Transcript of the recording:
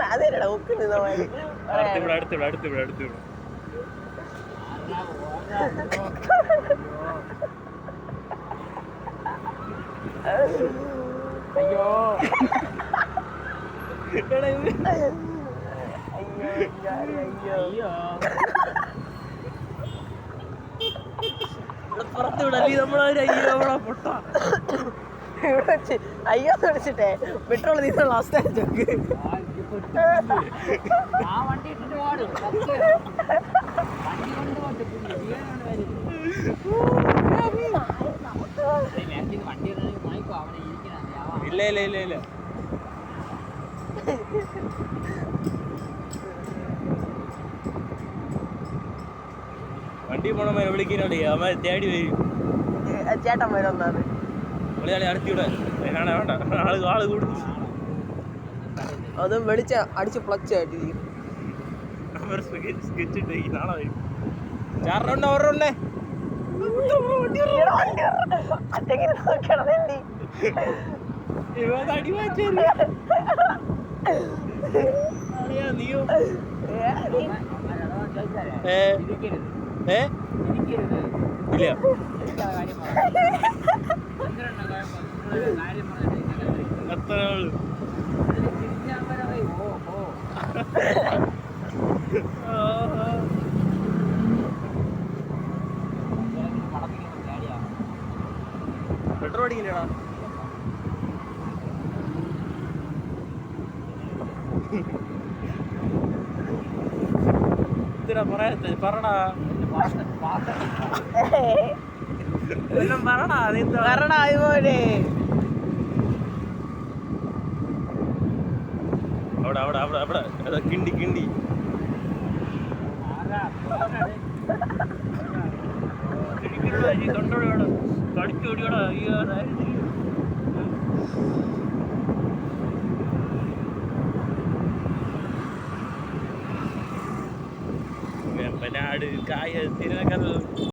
അതേടാ ഒക്കുന്നത് അയ്യോ പുറത്ത് വിടല്ലേ നമ്മളൊരു അയ്യോ അവിടെ പൊട്ട ഇവിടെ വെച്ച് അയ്യോ വിളിച്ചിട്ടേ പെട്രോൾ തീരുന്ന ലാസ്റ്റ് ചോക്ക് ആ വണ്ടി ഇട്ടിട്ട് പാടും വണ്ടി മണിക്കോ അവിടെ ഇരിക്കണം ഇല്ല ഇല്ല ഇല്ല ഇല്ല വണ്ടി പോണ വിളിക്കാനോടെ അമ്മ തേടി വരും ചേട്ടൻ വരുന്നത് മലയാളി അടുത്തിവിടെ വേണ്ട ആള് കൂടും അതും വെളിച്ച അടിച്ച് ഫ്ലക്സ് ആയിട്ടിരിക്കും സ്കെച്ച് ഇട്ടേ നാളെ വരും ചാറിനുണ്ടോ അവരുണ്ടേ അടി വാങ്ങിച്ചേരിയ നീയോ ഇല്ല എത്ര പെട്രോൾ അടിക്കില്ലടാ എന്തിനാ പറയാ പറടാ എല്ലാം പറടാ പറടാ ഇതുപോലെ അവിടെ അവിടെ അവിടെ അവിടെ അതാ കിണ്ടി കിണ്ടി തൊണ്ടോടെ കടിച്ചോടിയോടാ വെമ്പനാട് കായ തിരുനക്കര